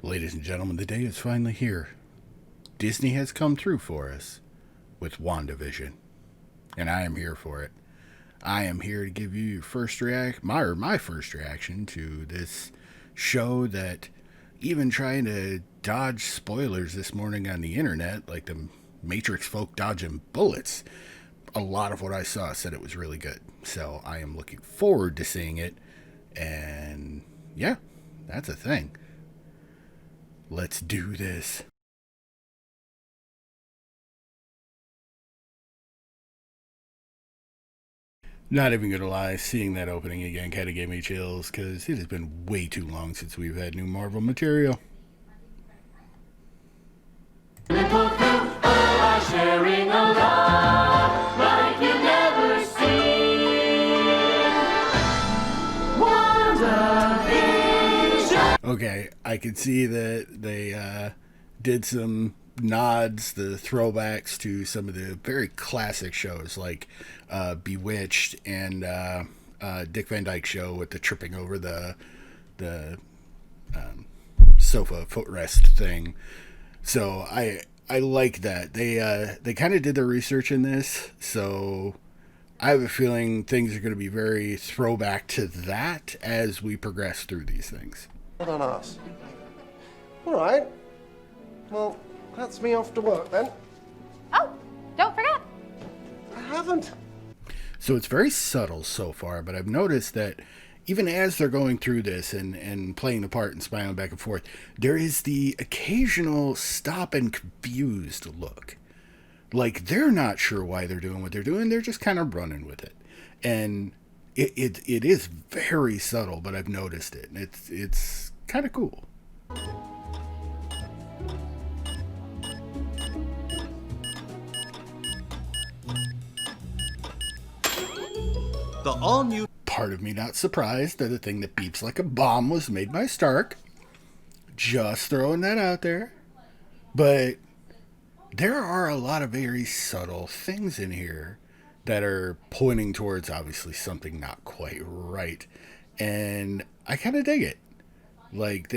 Ladies and gentlemen, the day is finally here. Disney has come through for us with WandaVision, and I am here for it. I am here to give you your my first reaction to this show that even trying to dodge spoilers this morning on the internet, like the Matrix folk dodging bullets, a lot of what I saw said it was really good. So I am looking forward to seeing it, and yeah, that's a thing. Let's do this. Not even gonna lie, seeing that opening again kind of gave me chills because it has been way too long since we've had new Marvel material. Sharing a lot like you never seen. WandaVision. Okay, I could see that they did some nods, the throwbacks to some of the very classic shows like Bewitched and Dick Van Dyke Show with the tripping over the sofa footrest thing. So I like that they kind of did their research in this. So I have a feeling things are going to be very throwback to that as we progress through these things. Well done, us. All right. Well, that's me off to work then. Oh, don't forget. I haven't. So it's very subtle so far, but I've noticed that even as they're going through this and playing the part and smiling back and forth, there is the occasional stop and confused look. Like they're not sure why they're doing what they're doing. They're just kind of running with it. And it is very subtle, but I've noticed it. It's kind of cool. The all-new... Part of me not surprised that the thing that beeps like a bomb was made by Stark. Just throwing that out there. But there are a lot of very subtle things in here that are pointing towards obviously something not quite right. And I kind of dig it. Like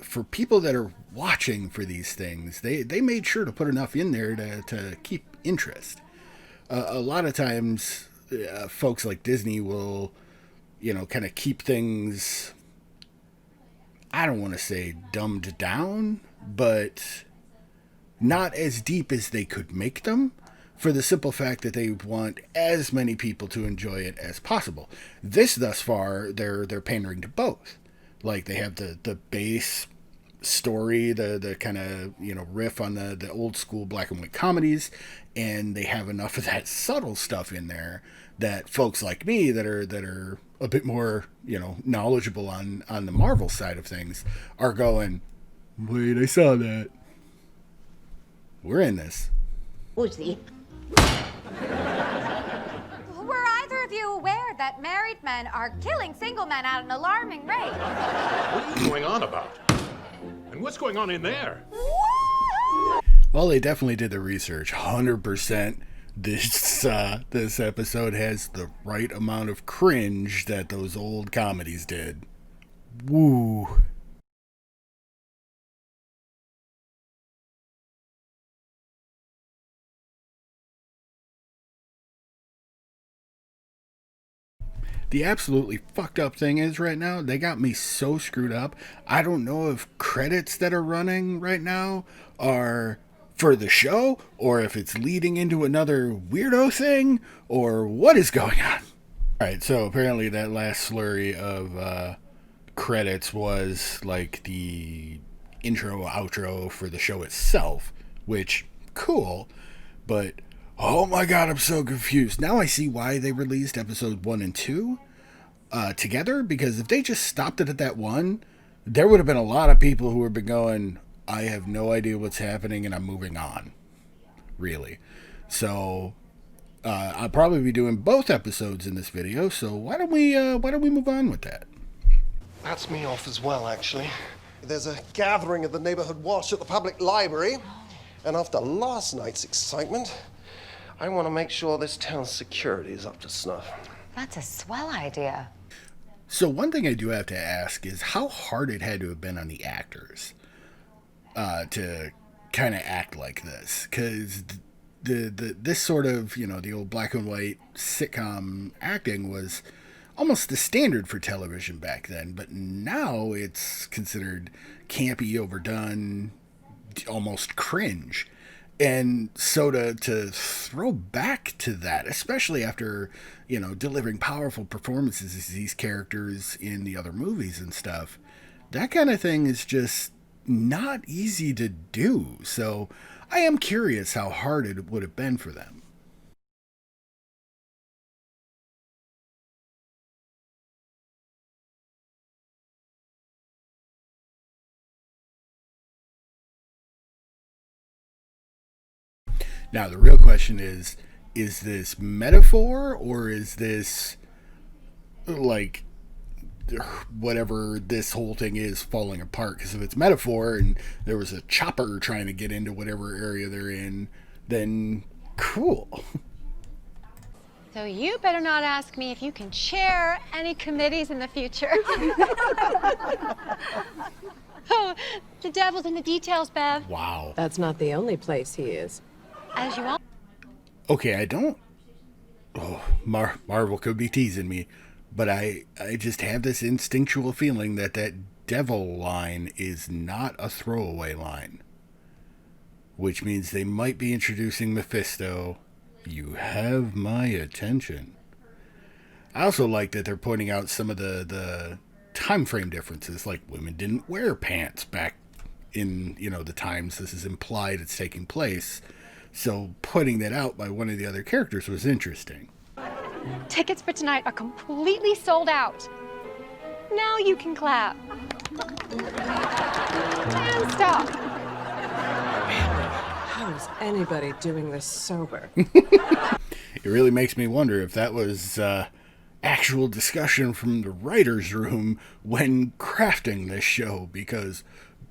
for people that are watching for these things, they made sure to put enough in there to keep interest. A lot of times folks like Disney will, kind of keep things, I don't want to say dumbed down, but not as deep as they could make them, for the simple fact that they want as many people to enjoy it as possible. This thus far, they're pandering to both. Like they have the base story, the kind of riff on the old school black and white comedies, and they have enough of that subtle stuff in there that folks like me that are a bit more knowledgeable on the Marvel side of things are going, wait, I saw that. We're in this. Were either of you aware that married men are killing single men at an alarming rate? What are you going on about? And what's going on in there? Well, they definitely did the research. 100%. This episode has the right amount of cringe that those old comedies did. Woo. The absolutely fucked up thing is right now, they got me so screwed up. I don't know if credits that are running right now are for the show or if it's leading into another weirdo thing or what is going on. Alright, so apparently that last slurry of credits was like the intro, outro for the show itself, which, cool, but oh my god, I'm so confused. Now I see why they released episode 1 and 2 together, because if they just stopped it at that one, there would have been a lot of people who would have been going, I have no idea what's happening and I'm moving on. Really. So I'll probably be doing both episodes in this video, so why don't we move on with that? That's me off as well, actually. There's a gathering of the neighborhood watch at the public library, and after last night's excitement, I want to make sure this town's security is up to snuff. That's a swell idea. So one thing I do have to ask is how hard it had to have been on the actors. to kind of act like this, because this sort of, the old black and white sitcom acting was almost the standard for television back then, but now it's considered campy, overdone, almost cringe. And so to throw back to that, especially after, delivering powerful performances as these characters in the other movies and stuff, that kind of thing is just not easy to do. So I am curious how hard it would have been for them. Now, the real question is this metaphor, or is this, like, whatever this whole thing is falling apart? Because if it's metaphor and there was a chopper trying to get into whatever area they're in, then cool. So you better not ask me if you can chair any committees in the future. Oh, the devil's in the details, Bev. Wow. That's not the only place he is. As you all. Okay, I don't... Oh, Marvel could be teasing me, but I just have this instinctual feeling that devil line is not a throwaway line. Which means they might be introducing Mephisto. You have my attention. I also like that they're pointing out some of the time frame differences, like women didn't wear pants back in, the times this is implied it's taking place. So putting that out by one of the other characters was interesting. Tickets for tonight are completely sold out. Now you can clap. And stop. How is anybody doing this sober? It really makes me wonder if that was actual discussion from the writer's room when crafting this show, because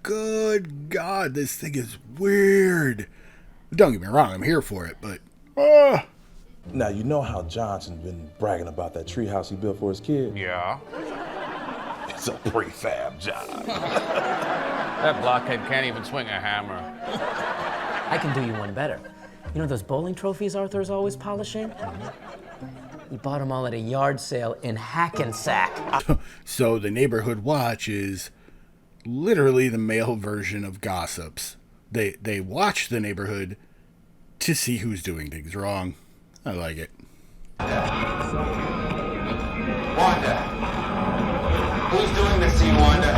good God, this thing is weird. Don't get me wrong, I'm here for it, but... Now, you know how Johnson been bragging about that treehouse he built for his kid? Yeah. It's a prefab job. That blockhead can't even swing a hammer. I can do you one better. You know those bowling trophies Arthur's always polishing? He bought them all at a yard sale in Hackensack. So the Neighborhood Watch is literally the male version of Gossips. They watch the neighborhood to see who's doing things wrong. I like it. Wanda. Who's doing this to you, Wanda?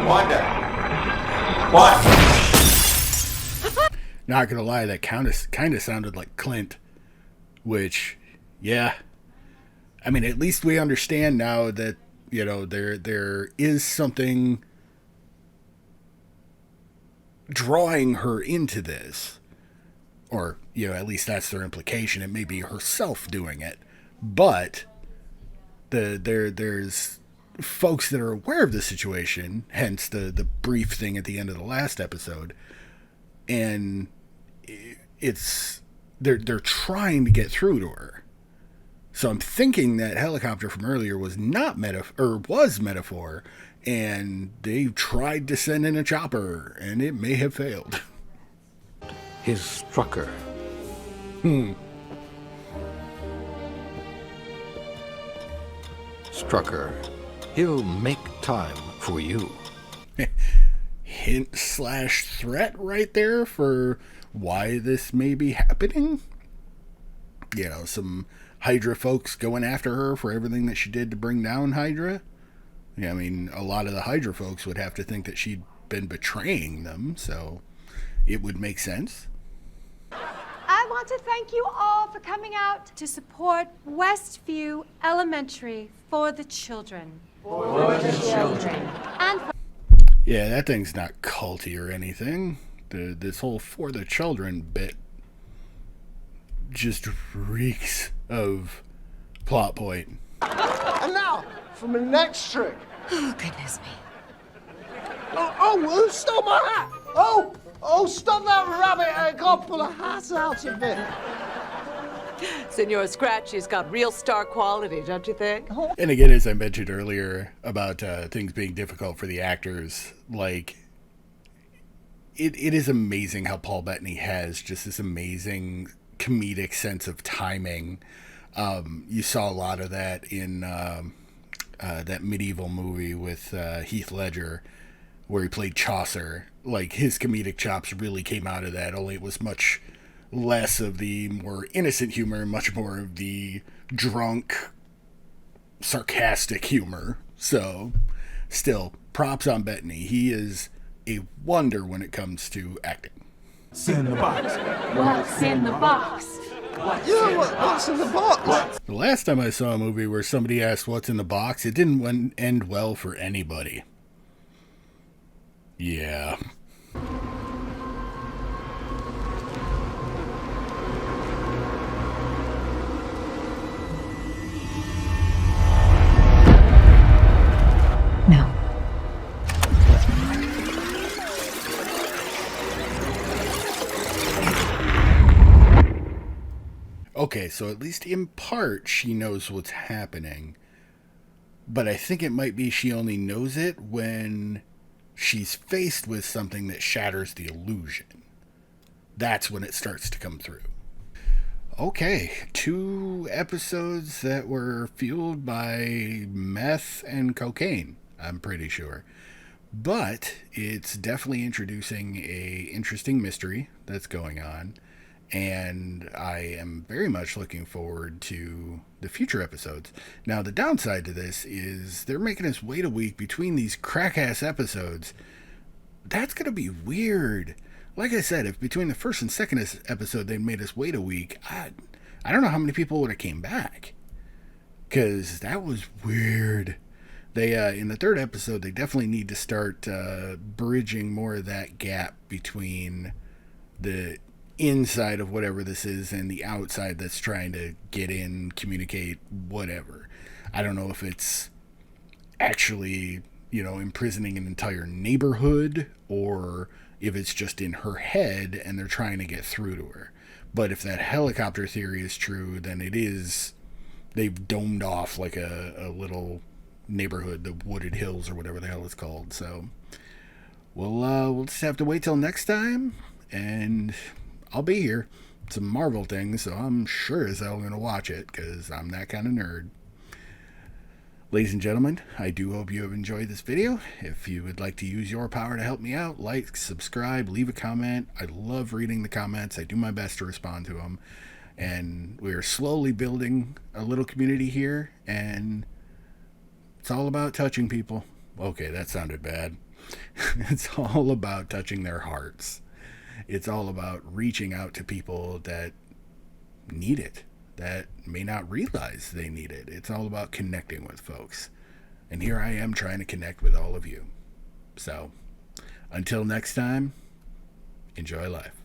Wanda. What? Not gonna lie, that kind of sounded like Clint. Which, yeah. I mean, at least we understand now that, there is something drawing her into this, or at least that's their implication. It may be herself doing it, but there's folks that are aware of the situation, hence the brief thing at the end of the last episode, and they're trying to get through to her. So I'm thinking that helicopter from earlier was not was metaphor, and they tried to send in a chopper, and it may have failed. His Strucker. Strucker. He'll make time for you. Hint/threat right there for why this may be happening. Some Hydra folks going after her for everything that she did to bring down Hydra. Yeah, I mean, a lot of the Hydra folks would have to think that she'd been betraying them, so it would make sense. I want to thank you all for coming out to support Westview Elementary for the children. For the children. And for Yeah, that thing's not culty or anything. This whole for the children bit just reeks of plot point. And now, for my next trick. Oh, goodness me. Oh, who stole my hat? Oh, stop that rabbit. I can't pull a hat out of it. Senor Scratchy's got real star quality, don't you think? And again, as I mentioned earlier about things being difficult for the actors, like, it is amazing how Paul Bettany has just this amazing comedic sense of timing. You saw a lot of that in that medieval movie with Heath Ledger, where he played Chaucer. Like, his comedic chops really came out of that, only it was much less of the more innocent humor, much more of the drunk, sarcastic humor. So, still, props on Bettany. He is a wonder when it comes to acting. What's in the box? What's in the box? What's in the box? The last time I saw a movie where somebody asked what's in the box, it didn't end well for anybody. Yeah. No. Okay, so at least in part she knows what's happening. But I think it might be she only knows it when she's faced with something that shatters the illusion. That's when it starts to come through. Okay, 2 episodes that were fueled by meth and cocaine, I'm pretty sure. But it's definitely introducing a interesting mystery that's going on. And I am very much looking forward to the future episodes. Now, the downside to this is they're making us wait a week between these crack-ass episodes. That's going to be weird. Like I said, if between the first and second episode they made us wait a week, I don't know how many people would have came back. Because that was weird. They in the third episode, they definitely need to start bridging more of that gap between the inside of whatever this is and the outside that's trying to get in, communicate, whatever. I don't know if it's actually, imprisoning an entire neighborhood or if it's just in her head and they're trying to get through to her. But if that helicopter theory is true, then it is, they've domed off like a little neighborhood, the Wooded Hills or whatever the hell it's called. So we'll just have to wait till next time, and I'll be here. It's a Marvel thing, so I'm sure as hell going to watch it, because I'm that kind of nerd. Ladies and gentlemen, I do hope you have enjoyed this video. If you would like to use your power to help me out, like, subscribe, leave a comment. I love reading the comments. I do my best to respond to them. And we're slowly building a little community here, and it's all about touching people. Okay, that sounded bad. It's all about touching their hearts. It's all about reaching out to people that need it, that may not realize they need it. It's all about connecting with folks. And here I am trying to connect with all of you. So, until next time, enjoy life.